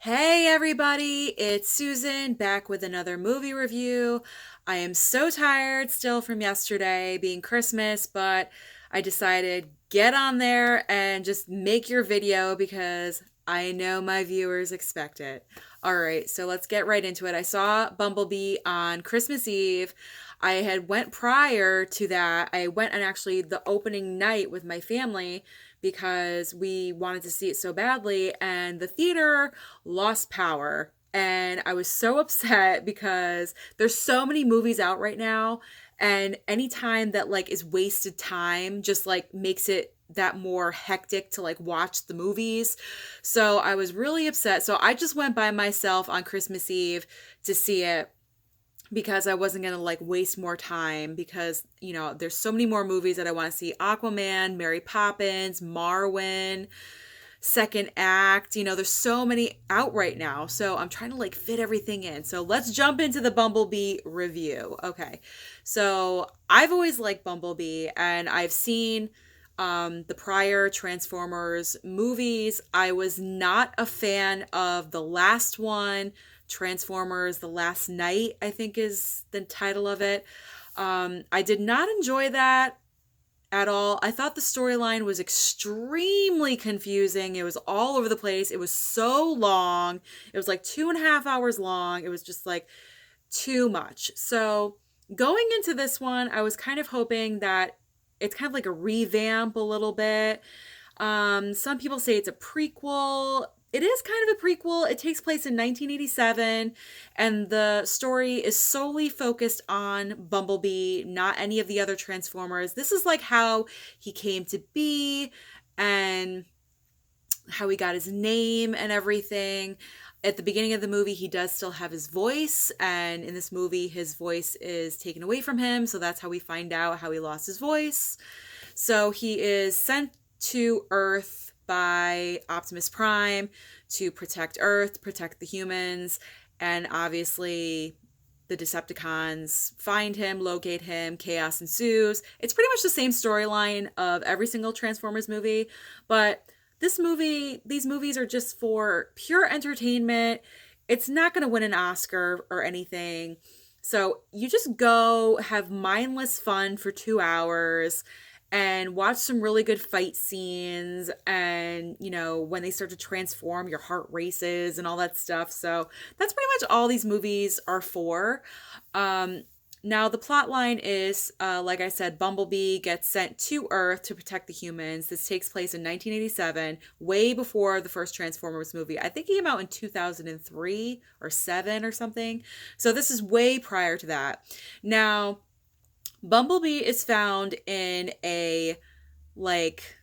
Hey everybody, it's Susan back with another movie review. I am so tired still from yesterday being Christmas, but I decided get on there and just make your video because I know my viewers expect it. All right, so let's get right into it. I saw Bumblebee on Christmas Eve. I had went prior to that. I went on actually the opening night with my family because we wanted to see it so badly and the theater lost power. And I was so upset because there's so many movies out right now. And any time that like is wasted time just like makes it that more hectic to like watch the movies. So I was really upset. So I just went by myself on Christmas Eve to see it because I wasn't going to like waste more time because, there's so many more movies that I want to see. Aquaman, Mary Poppins, Marwen, second act. There's so many out right now. So I'm trying to like fit everything in. So let's jump into the Bumblebee review. Okay. So I've always liked Bumblebee and I've seen the prior Transformers movies. I was not a fan of the last one, Transformers The Last Night, I think is the title of it. I did not enjoy that at all. I thought the storyline was extremely confusing. It was all over the place. It was so long. It was like 2.5 hours long. It was just like too much. So going into this one, I was kind of hoping that it's kind of like a revamp a little bit. Some people say it's a prequel. It is kind of a prequel. It takes place in 1987, and the story is solely focused on Bumblebee, not any of the other Transformers. This is like how he came to be and how he got his name and everything. At the beginning of the movie, he does still have his voice, and in this movie, his voice is taken away from him. So that's how we find out how he lost his voice. So he is sent to Earth by Optimus Prime to protect Earth, protect the humans, and obviously the Decepticons find him, locate him, chaos ensues. It's pretty much the same storyline of every single Transformers movie, but these movies are just for pure entertainment. It's not going to win an Oscar or anything. So you just go have mindless fun for 2 hours and watch some really good fight scenes. And, when they start to transform, your heart races and all that stuff. So that's pretty much all these movies are for. Now, the plot line is, like I said, Bumblebee gets sent to Earth to protect the humans. This takes place in 1987, way before the first Transformers movie. I think it came out in 2003 or 7 or something. So this is way prior to that. Now, Bumblebee is found in a, like,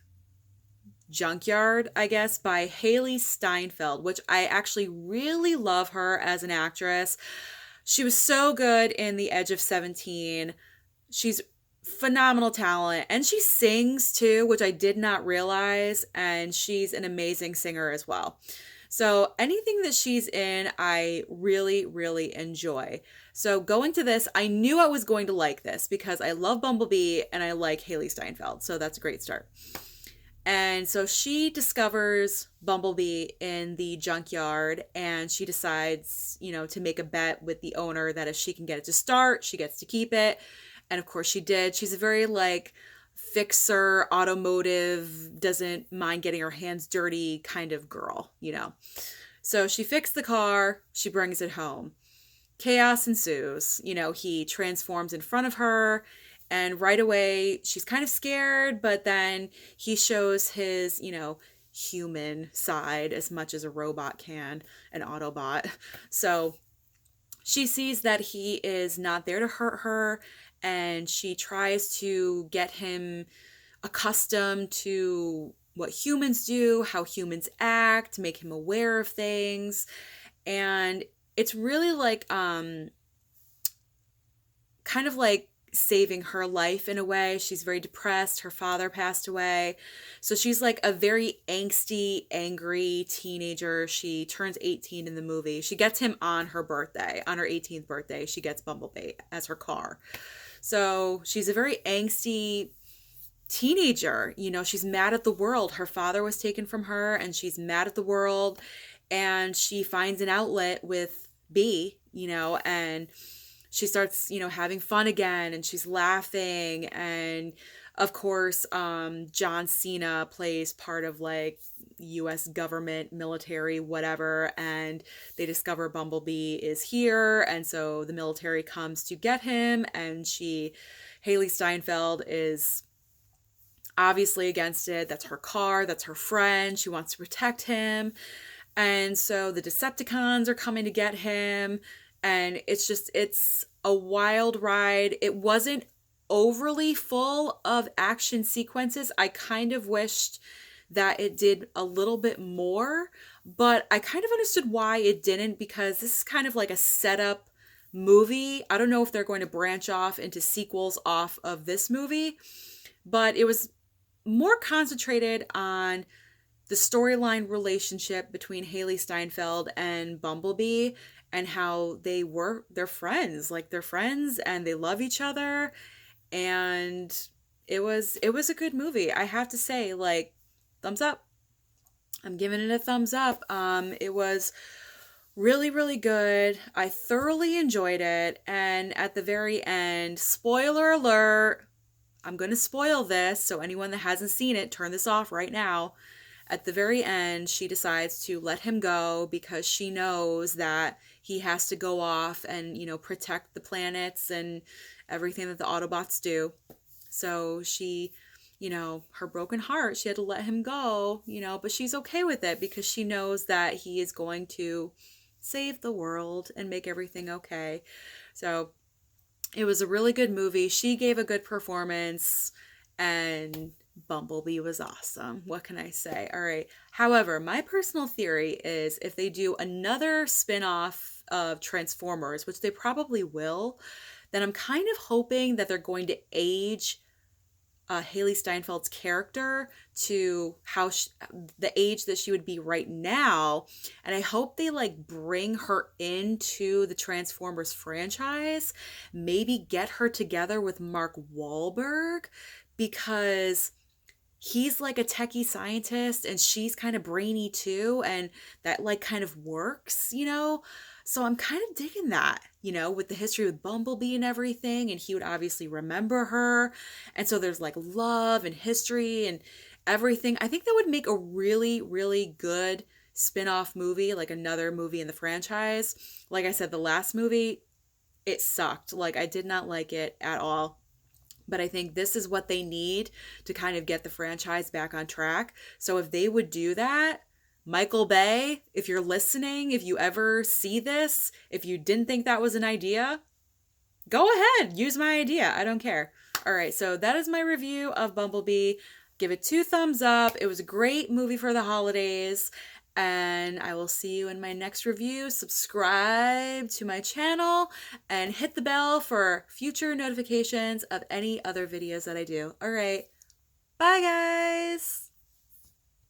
junkyard, I guess, by Haley Steinfeld, which I actually really love her as an actress. She was so good in The Edge of 17. She's phenomenal talent. And she sings too, which I did not realize. And she's an amazing singer as well. So anything that she's in, I really, really enjoy. So going to this, I knew I was going to like this because I love Bumblebee and I like Haley Steinfeld. So that's a great start. And so she discovers Bumblebee in the junkyard and she decides, to make a bet with the owner that if she can get it to start, she gets to keep it. And of course she did. She's a very like fixer, automotive, doesn't mind getting her hands dirty kind of girl. So she fixed the car, she brings it home. Chaos ensues. He transforms in front of her. And right away, she's kind of scared, but then he shows his, human side as much as a robot can, an Autobot. So she sees that he is not there to hurt her, and she tries to get him accustomed to what humans do, how humans act, make him aware of things. And it's really like, kind of like saving her life in a way. She's very depressed. Her father passed away. So she's like a very angsty, angry teenager. She turns 18 in the movie. She gets him on her birthday. On her 18th birthday, she gets Bumblebee as her car. So she's a very angsty teenager. She's mad at the world. Her father was taken from her and she's mad at the world. and she finds an outlet with B, and she starts, having fun again, and she's laughing. And of course, John Cena plays part of like US government, military, whatever, and they discover Bumblebee is here, and so the military comes to get him, and Haley Steinfeld is obviously against it. That's her car, that's her friend. She wants to protect him. And so the Decepticons are coming to get him. And it's a wild ride. It wasn't overly full of action sequences. I kind of wished that it did a little bit more, but I kind of understood why it didn't, because this is kind of like a setup movie. I don't know if they're going to branch off into sequels off of this movie, but it was more concentrated on the storyline relationship between Haley Steinfeld and Bumblebee, and how they're friends, like they're friends and they love each other. And it was a good movie. I have to say, like, thumbs up. I'm giving it a thumbs up. It was really, really good. I thoroughly enjoyed it. And at the very end, spoiler alert, I'm going to spoil this, so anyone that hasn't seen it, turn this off right now. At the very end, she decides to let him go because she knows that he has to go off and, protect the planets and everything that the Autobots do. So she, her broken heart, she had to let him go, but she's okay with it because she knows that he is going to save the world and make everything okay. So it was a really good movie. She gave a good performance, and Bumblebee was awesome. What can I say? All right. However, my personal theory is if they do another spin-off of Transformers, which they probably will, then I'm kind of hoping that they're going to age Haley Steinfeld's character to the age that she would be right now. And I hope they like bring her into the Transformers franchise, maybe get her together with Mark Wahlberg, because he's like a techie scientist and she's kind of brainy too, and that like kind of works. So I'm kind of digging that, with the history with Bumblebee and everything, and he would obviously remember her, and so there's like love and history and everything. I think that would make a really, really good spin-off movie, like another movie in the franchise. Like I said, the last movie, it sucked. Like, I did not like it at all. But I think this is what they need to kind of get the franchise back on track. So if they would do that, Michael Bay, if you're listening, if you ever see this, if you didn't think that was an idea, go ahead, use my idea. I don't care. All right, so that is my review of Bumblebee. Give it 2 thumbs up. It was a great movie for the holidays. And I will see you in my next review. Subscribe to my channel and hit the bell for future notifications of any other videos that I do. All right. Bye, guys.